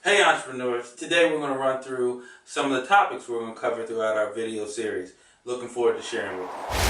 Hey entrepreneurs, today we're going to run through some of the topics we're going to cover throughout our video series. Looking forward to sharing with you.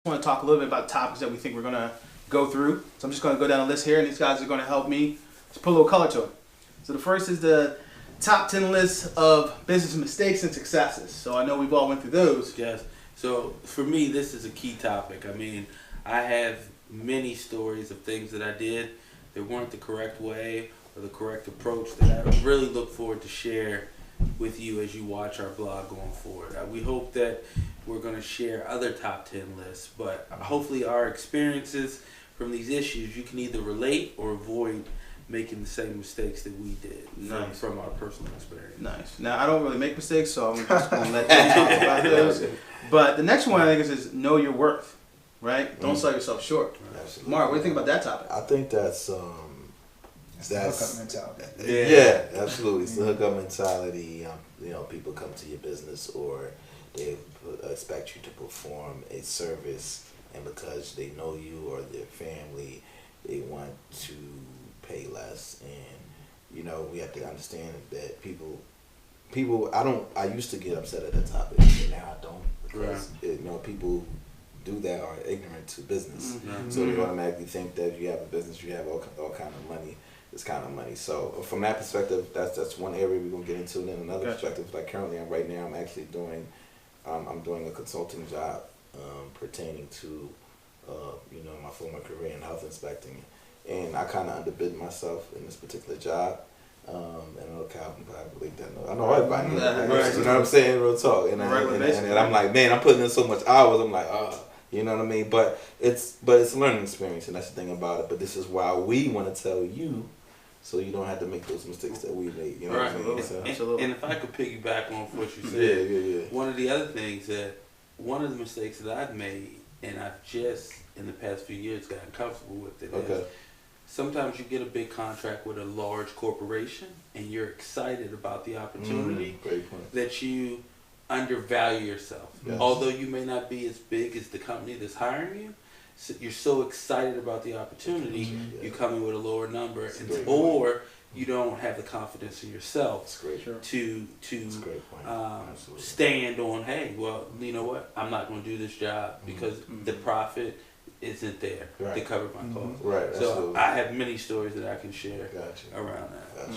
I want to talk a little bit about topics that we think we're going to go through. So I'm just going to go down a list here, and these guys are going to help me just put a little color to it. So the first is the top 10 list of business mistakes and successes. So I know we've all went through those. Yes. So for me, this is a key topic. I mean, I have many stories of things that I did that weren't the correct way or the correct approach that I really look forward to share with you as you watch our blog going forward. We hope that we're going to share other top 10 lists, but hopefully our experiences from these issues, you can either relate or avoid making the same mistakes that we did from our personal experience. Nice. Now, I don't really make mistakes, so I'm just going to let you talk about those. But the next one I think is know your worth, right? Don't sell yourself short. Absolutely. Mark, what do you think about that topic? I think that's the hookup mentality. Yeah, absolutely. It's the hookup mentality. People come to your business or they expect you to perform a service, and because they know you or their family, they want to pay less. And we have to understand that people. I used to get upset at that topic, and now I don't, because people do that are ignorant to business. Mm-hmm. So they automatically think that if you have a business, you have all kind of money. This kind of money. So from that perspective, that's one area we're gonna get into. And then another perspective, like currently, I'm actually doing, I'm doing a consulting job pertaining to, my former career in health inspecting, and I kind of underbid myself in this particular job. And I know Calvin probably didn't know. I know everybody knows that. You know what I'm saying? Real talk. And I'm like, man, I'm putting in so much hours. I'm like, you know what I mean? But it's a learning experience, and that's the thing about it. But this is why we want to tell you, so you don't have to make those mistakes that we made. You know what I mean? So, and if I could piggyback on what you said, yeah. one of the other things one of the mistakes that I've made, and I've just in the past few years gotten comfortable with it, is sometimes you get a big contract with a large corporation, and you're excited about the opportunity that you undervalue yourself. Yes. Although you may not be as big as the company that's hiring you, so you're so excited about the opportunity, you come in with a lower number, or you don't have the confidence in yourself to stand on, hey, well, you know what, I'm not going to do this job because the profit isn't there to cover my costs. Right. So absolutely. I have many stories that I can share around that.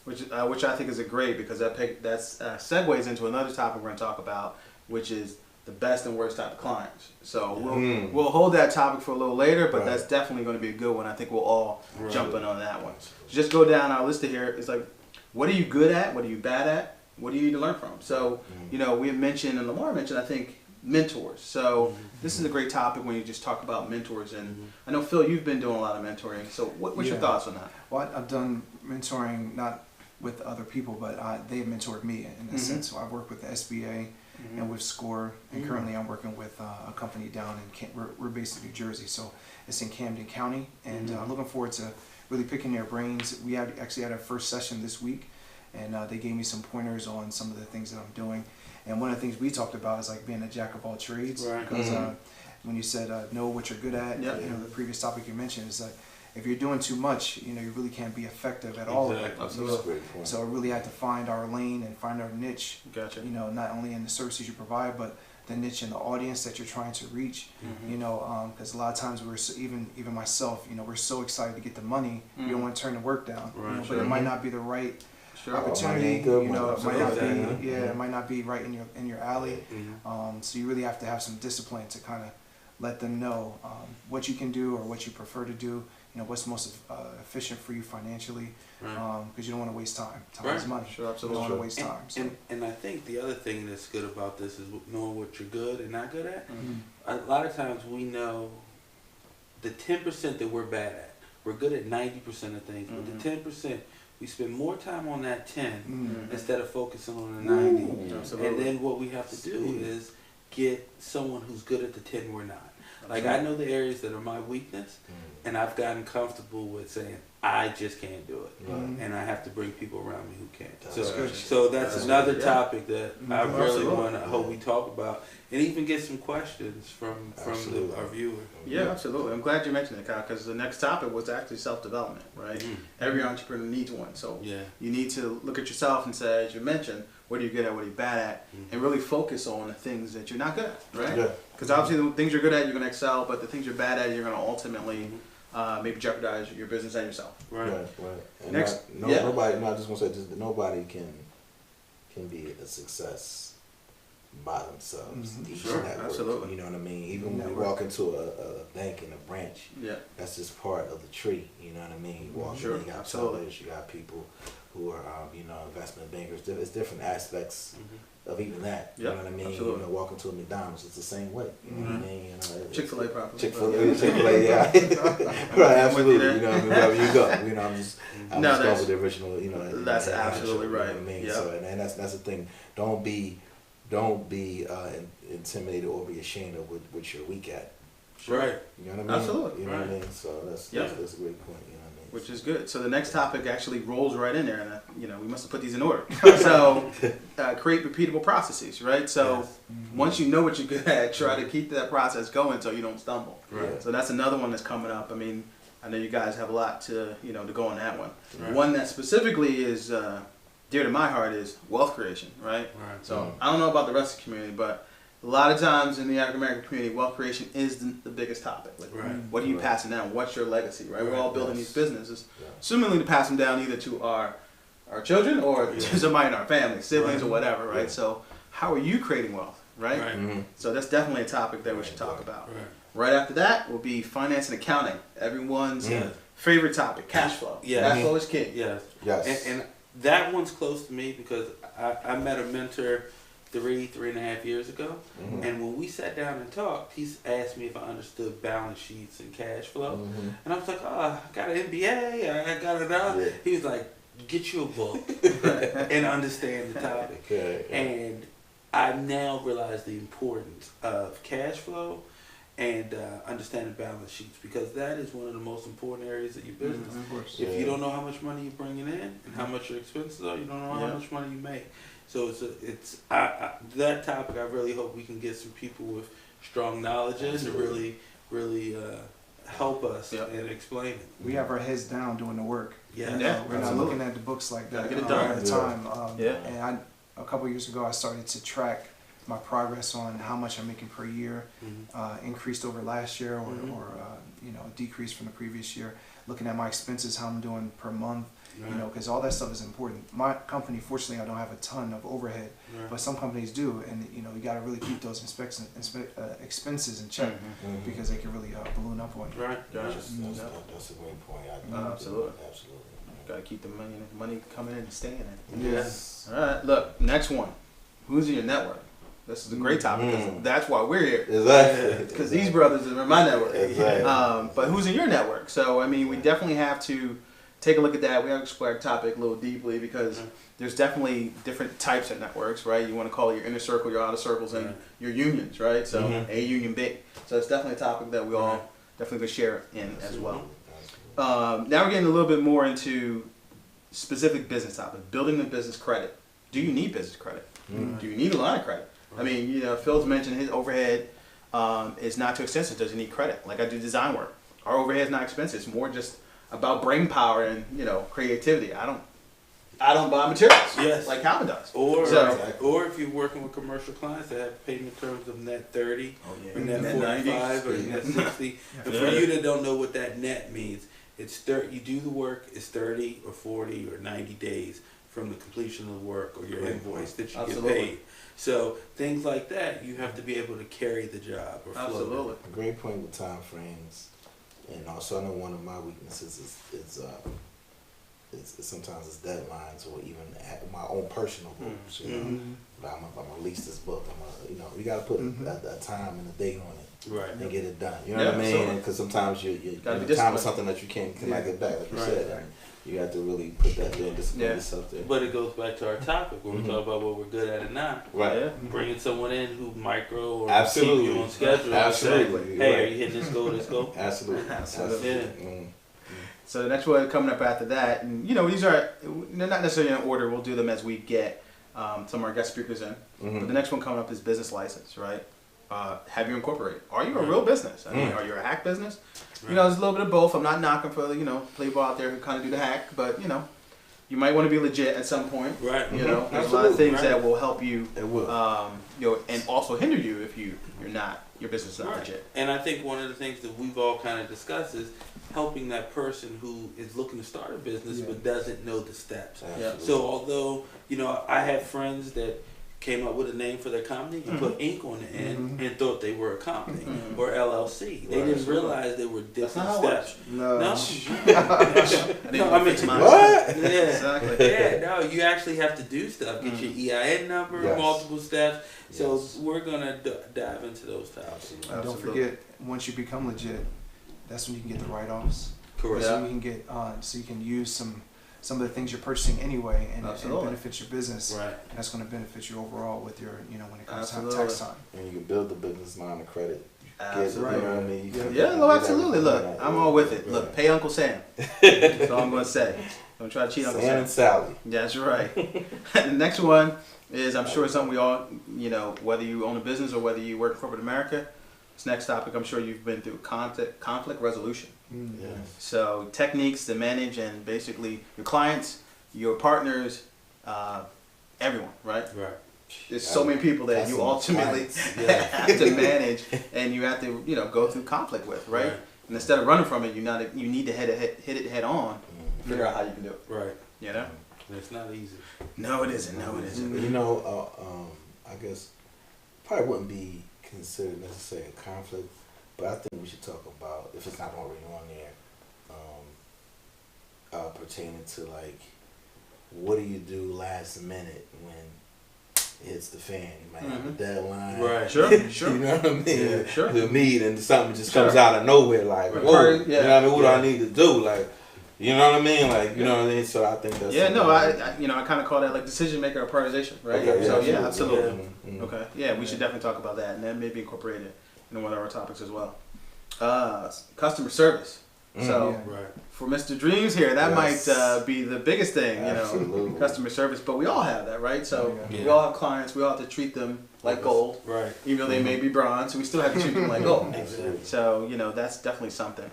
Which I think is a great, because that segues into another topic we're going to talk about, which is the best and worst type of clients. So we'll hold that topic for a little later, but that's definitely going to be a good one. I think we'll all jump in on that one. Just go down our list here. It's like, what are you good at? What are you bad at? What do you need to learn from? So, we have mentioned, and Lamar mentioned, I think, mentors. So this is a great topic when you just talk about mentors. And I know, Phil, you've been doing a lot of mentoring. So what's your thoughts on that? Well, I've done mentoring, not with other people, but they've mentored me in a sense. So I've worked with the SBA and with SCORE, and currently I'm working with a company down in we're based in New Jersey, so it's in Camden County, and I'm looking forward to really picking their brains. We actually had our first session this week, and they gave me some pointers on some of the things that I'm doing. And one of the things we talked about is like being a jack of all trades, because when you said know what you're good at, the previous topic you mentioned is that if you're doing too much, you really can't be effective at all. So I really had to find our lane and find our niche. Gotcha. Not only in the services you provide, but the niche and the audience that you're trying to reach. Because a lot of times even myself, we're so excited to get the money, we don't want to turn the work down. But it might not be the right opportunity. It might not be right in your alley. So you really have to have some discipline to kind of let them know what you can do or what you prefer to do. what's most efficient for you financially, Right. because you don't want to waste time. Time Right. is money. Sure, You absolutely. don't want to waste time. So. And I think the other thing that's good about this is knowing what you're good and not good at. Mhm. A lot of times we know the 10% that we're bad at. We're good at 90% of things, but the 10%, we spend more time on that 10 Mhm. instead of focusing on the 90. Absolutely. And then what we have to do is get someone who's good at the 10 we're not. Like, I know the areas that are my weakness, and I've gotten comfortable with saying, I just can't do it. Mhm. And I have to bring people around me who can. That's So, good. so that's another good, topic that I Mhm. really Absolutely. want to hope we talk about, and even get some questions from Absolutely. our viewers. Yeah, absolutely. I'm glad you mentioned it, Kyle, because the next topic was actually self-development, right? Every entrepreneur needs one. So Yeah. you need to look at yourself and say, as you mentioned, what are you good at, what are you bad at, and really focus on the things that you're not good at, right? Yeah. Because obviously the things you're good at, you're going to excel, but the things you're bad at, you're going to ultimately maybe jeopardize your business and yourself. Right. Right. And Next- nobody. No, I just want to say, just nobody can be a success by themselves. Mhm. Each Sure, network, absolutely. You know what I mean? Even when we Network. walk into a bank and a branch, Yeah. that's just part of the tree. You know what I mean? You walk Sure, in, you got absolutely. tellers, you got people who are, investment bankers. It's different aspects of even that. You Yep, know what I mean? absolutely. Walk into a McDonald's, it's the same way. You know what I mean? Chick-fil-A probably. Chick-fil-A, yeah. Right, absolutely. there. You know what I mean? Wherever you go, I'm just No, going that's- with the original, that's and absolutely you know right. what I mean? Yep. So, and that's the thing. Don't be intimidated or be ashamed of what you're weak at. Right. You know what I mean? Absolutely. You know what I Right. mean? So that's Yep. a great point. You know what I mean? Which is good. So the next topic actually rolls right in there, and we must have put these in order. So create repeatable processes, right? So Yes. once you know what you're good at, try to keep that process going so you don't stumble. Right. So that's another one that's coming up. I mean, I know you guys have a lot to to go on that one. Right. One that specifically is dear to my heart is wealth creation, right? Right. So I don't know about the rest of the community, but a lot of times in the African American community, wealth creation is the biggest topic. Like, Right. what are you Right. passing down? What's your legacy, right? We're all building Yes. these businesses, Yeah. assumingly to pass them down either to our children or Yeah. to somebody in our family, siblings Right. or whatever, right? Yeah. So how are you creating wealth, right? Right. Mhm. So that's definitely a topic that we should Right, talk right. about. Right. Right after that will be finance and accounting. Everyone's Yeah. favorite topic, cash flow. Yeah. Cash flow is king. Yes. Yes. And that one's close to me because I met a mentor 3.5 years ago. Mhm. And when we sat down and talked, he asked me if I understood balance sheets and cash flow. Mhm. And I was like, oh, I got an MBA, I got it out. Yeah. He was like, get you a book and understand the topic. Okay. And I now realize the importance of cash flow and understanding balance sheets, because that is one of the most important areas of your business. Of course. If Yeah. you don't know how much money you're bringing in and how much your expenses are, you don't know how Yeah. much money you make. So that topic. I really hope we can get some people with strong knowledge in to really help us Yep. and explain it. We have our heads down doing the work. Yeah. Yeah. We're not Absolutely. looking at the books like that Gotta get it done. at the Yeah. time. Yeah. And a couple years ago, I started to track my progress on how much I'm making per year, Mhm. increased over last year or, Mhm. or decreased from the previous year. Looking at my expenses, how I'm doing per month, Right. because all that stuff is important. My company, fortunately, I don't have a ton of overhead, Right. but some companies do, and you got to really keep those expenses in check Mhm. because they can really balloon up on you. Right. Gotcha. That's a great point. Absolutely. Absolutely. Got to keep the money coming in and staying in. Yes. All right, look, next one. Who's in your network? This is a great topic because Mm. that's why we're here. Exactly. Because these brothers are in my network. Exactly. But who's in your network? So, I mean, we definitely have to take a look at that. We have to explore the topic a little deeply because there's definitely different types of networks, right? You want to call it your inner circle, your outer circles, and Right. your unions, right? So, Mhm. A union, B. So it's definitely a topic that we all Right. definitely could share in as well. Absolutely. Now we're getting a little bit more into specific business topics. Building the business credit. Do you need business credit? Mhm. Do you need a line of credit? I mean, Phil's mentioned his overhead is not too extensive. Does he need credit? Like I do design work. Our overhead is not expensive. It's more just about brain power and creativity. I don't buy materials. Yes. Like Calvin does. Or So- or if you're working with commercial clients that have payment terms of net 30 or net Net 45 or 90. net 60. And for you that don't know what that net means, it's 30. You do the work, it's 30 or 40 or 90 days from the completion of the work or your invoice that you Absolutely. get paid. So things like that, you have to be able to carry the job or float it. Absolutely. A great point with time frames. And also, I know one of my weaknesses is sometimes it's deadlines or even my own personal goals. You know, but I'm gonna release this book. You got to put a time and a date on it, right, and get it done. You know what I mean? Because sometimes time is something that you cannot get back, like you said. Right. You have to really put that there and discipline yourself there. But it goes back to our topic when we talk about what we're good at and not. Right. Yeah. Bringing someone in who micro or absolutely keep you on schedule. Absolutely. Hey, are you hitting this goal? This goal? Absolutely. Absolutely. Yeah. So the next one coming up after that, and these are they're not necessarily in order. We'll do them as we get some of our guest speakers in. But the next one coming up is business license, right? Have you incorporated? Are you a real business? I mean, are you a hack business? Right. There's a little bit of both. I'm not knocking for playboy out there who kind of do the hack, but you might want to be legit at some point. Right. There's a lot of things that will help you. It will. And also hinder you if your business is not legit. And I think one of the things that we've all kind of discussed is helping that person who is looking to start a business but doesn't know the steps. So although I have friends that came up with a name for their company and put Inc. on the end and thought they were a company or LLC. They didn't realize there were different steps. No. No, I mean, what? Yeah, exactly. Yeah, no, you actually have to do stuff. Get your EIN number, multiple steps. So we're gonna dive into those topics. And don't forget, once you become legit, that's when you can get the write-offs. Correct. So you can get so you can use some of the things you're purchasing anyway, and it benefits your business. Right. And that's going to benefit you overall with your, when it comes to tax time. And you can build the business line of credit. Absolutely. You know what I mean? Absolutely. Look, I'm all with it. Look, pay Uncle Sam. That's all I'm going to say. Don't try to cheat Uncle Sam. Sam and Sally. That's right. The next one is, I'm sure something we all, whether you own a business or whether you work in corporate America, this next topic, I'm sure you've been through conflict resolution. Yes. So techniques to manage and basically your clients, your partners, everyone, right? Right. There's so many people that you ultimately have to manage, and you have to go through conflict with, right? And instead of running from it, you need to hit it head on, figure out how you can do it. Right. And it's not easy. No, it isn't. No, it isn't. I guess probably wouldn't be considered necessarily a conflict, but I think we should talk about, if it's not already on there, pertaining to like, what do you do last minute when it hits the fan? You might have a deadline. Right. Sure. You know what I mean? Yeah, sure. The meet and something just comes out of nowhere, like, whoa, you know what I mean? What do I need to do? Like, you know what I mean? Like, you know what I mean? So I think that's... I kind of call that like decision maker or prioritization, right? Okay, absolutely. Okay. Yeah, we should definitely talk about that, and that may be incorporated in one of our topics as well. Customer service. So for Mr. Dreams here, that might be the biggest thing, customer service. But we all have that, right? So we all have clients. We all have to treat them like gold, right? Even though they may be bronze, so we still have to treat them like gold. Exactly. So that's definitely something.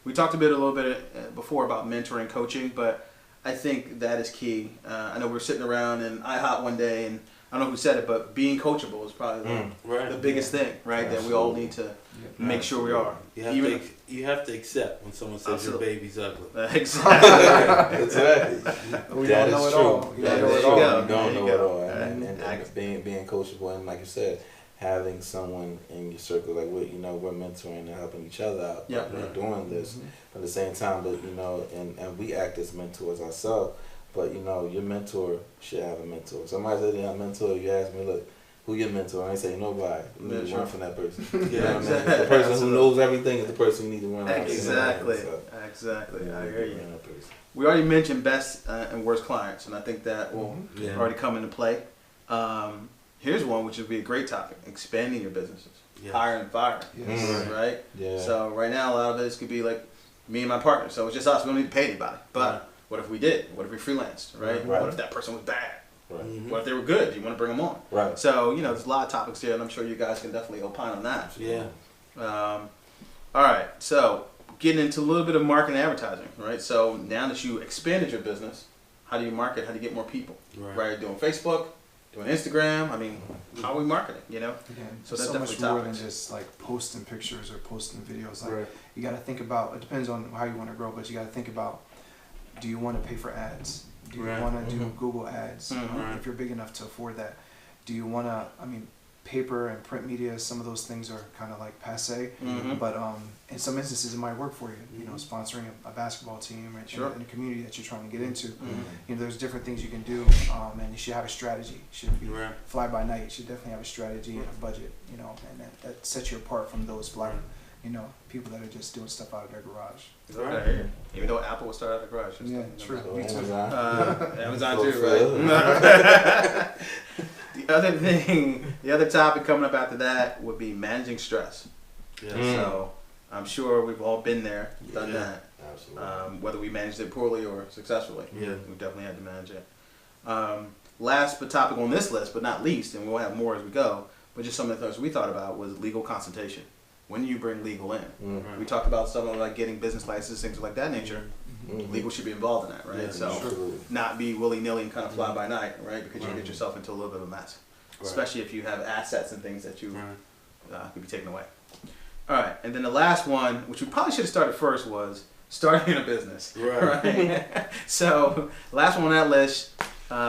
We talked a little bit before about mentoring, coaching, but I think that is key. I know we were sitting around in IHOP one day, and I don't know who said it, but being coachable is probably the biggest thing, right? That we all need to make sure we are. You have to accept when someone says your baby's ugly. Exactly. Exactly. We don't know it all. You don't know it all. And being coachable, and like you said, having someone in your circle, like we're mentoring and helping each other out. We're doing this, but at the same time, but and we act as mentors ourselves. But your mentor should have a mentor. Somebody said, "Yeah, mentor." You ask me, "Look, who your mentor?" I ain't say nobody. You need to learn from that person. You know what I mean? The person who knows everything is the person you need to learn from. Exactly. I hear you. We already mentioned best and worst clients, and I think that will already come into play. Here's one which would be a great topic: expanding your businesses, hire and fire. Right. Yeah. So right now, a lot of this could be like me and my partner. So it's just us. We don't need to pay anybody, but. What if we did? What if we freelanced, right? What if that person was bad? Right. What if they were good? Do you want to bring them on? Right. So, there's a lot of topics here, and I'm sure you guys can definitely opine on that. Yeah. All right. So, getting into a little bit of marketing and advertising, right? So, now that you expanded your business, how do you market? How do you get more people? Right. Doing Facebook, doing Instagram. I mean, how are we marketing, So that's much more than just like posting pictures or posting videos. Like you got to think about, it depends on how you want to grow, but you got to think about, do you want to pay for ads? Do you want to do Google ads? If you're big enough to afford that. Do you want to, paper and print media, some of those things are kind of like passe, but in some instances it might work for you. You know, sponsoring a basketball team in a community that you're trying to get into. You know, there's different things you can do, and you should have a strategy. You should be fly by night. You should definitely have a strategy and a budget. You know, and that sets you apart from those people that are just doing stuff out of their garage. Right. Even though Apple will start out of the garage. Yeah, true. Amazon too, right? The other topic coming up after that would be managing stress. Yeah. So I'm sure we've all been there, done that. Absolutely. Whether we managed it poorly or successfully. Yeah. We definitely had to manage it. Last topic on this list, but not least, and we'll have more as we go, but just some of the things we thought about was legal consultation. When you bring legal in, we talked about something like getting business licenses, things like that nature. Legal should be involved in that, right? Yeah, so not be willy-nilly and kind of fly by night, right? Because you can get yourself into a little bit of a mess, especially if you have assets and things that you could be taken away. All right, and then the last one, which we probably should have started first, was starting a business. Right. So last one on that list,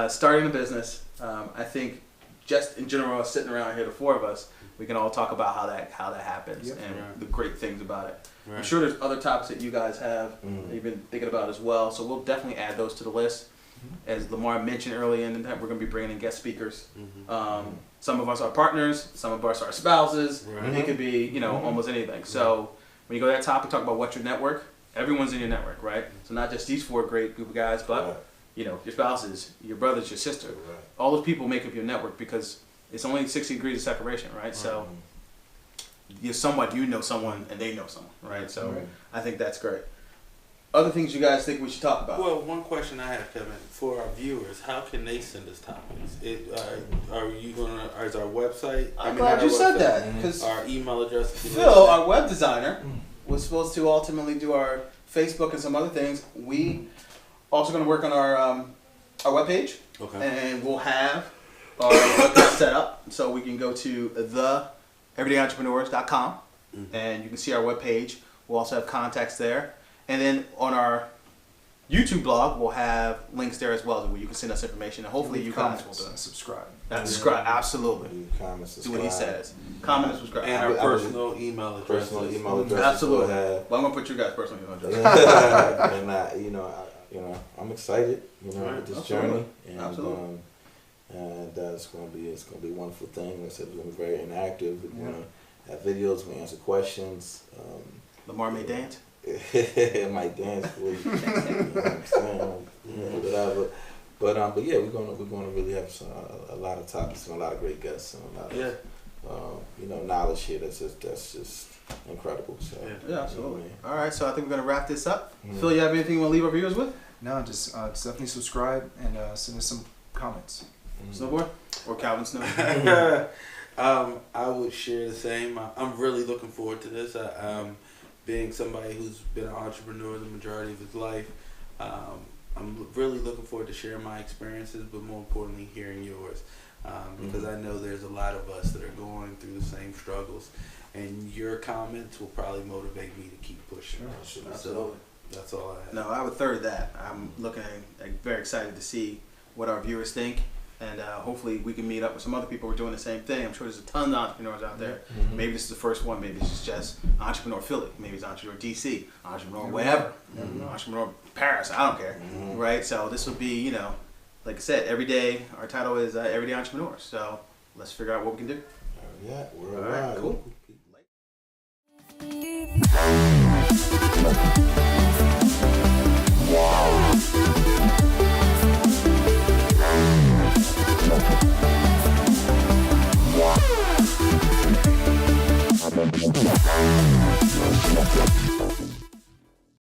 starting a business. I think just in general, sitting around here, the four of us, we can all talk about how that happens and the great things about it. Right. I'm sure there's other topics that you guys have that you've been thinking about as well. So we'll definitely add those to the list. As Lamar mentioned earlier, we're going to be bringing in guest speakers. Some of us are partners, some of us are spouses. It could be, almost anything. So when you go to that topic, talk about what's your network. Everyone's in your network, right? So not just these four great group of guys, but your spouses, your brothers, your sister. All those people make up your network because it's only 60 degrees of separation, right? So you're somewhat, you know someone and they know someone, right? So I think that's great. Other things you guys think we should talk about? Well, one question I have, Kevin, for our viewers, how can they send us topics? Is our website? I'm glad you said that, because our email address. Phil, our web designer, was supposed to ultimately do our Facebook and some other things. We also going to work on our webpage, and we'll have our website set up so we can go to theeverydayentrepreneurs.com and you can see our webpage. We'll also have contacts there. And then on our YouTube blog, we'll have links there as well where you can send us information. And hopefully you guys will subscribe. Subscribe, absolutely. Comment, subscribe. Do what he says. Comment and subscribe. And our personal email address. Absolutely. Well, I'm gonna put your guys' personal email address. And I'm excited, with this journey. And, absolutely. And it's gonna be a wonderful thing. Like I said, we're gonna be very interactive. We're gonna have videos. We answer questions. Lamar may dance. It might dance for you. You know what I'm saying? Whatever. But yeah, we're gonna really have a lot of topics and a lot of great guests and a lot of knowledge here that's just incredible. So yeah, absolutely. All right, so I think we're gonna wrap this up. Phil, you have anything you want to leave our viewers with? No, just definitely subscribe and send us some comments. Snowboard or Calvin Snow? I would share the same. I'm really looking forward to this. Being somebody who's been an entrepreneur the majority of his life, I'm really looking forward to sharing my experiences, but more importantly, hearing yours. Because I know there's a lot of us that are going through the same struggles, and your comments will probably motivate me to keep pushing. Sure. Absolutely. That's all I have. No, I would third that. I'm very excited to see what our viewers think. And hopefully we can meet up with some other people who are doing the same thing. I'm sure there's a ton of entrepreneurs out there. Maybe this is the first one. Maybe this is just Entrepreneur Philly. Maybe it's Entrepreneur DC. Entrepreneur wherever. Entrepreneur Paris. I don't care. Right? So this will be, like I said, every day. Our title is Everyday Entrepreneur. So let's figure out what we can do. Yeah, we're all right. Cool. Wow.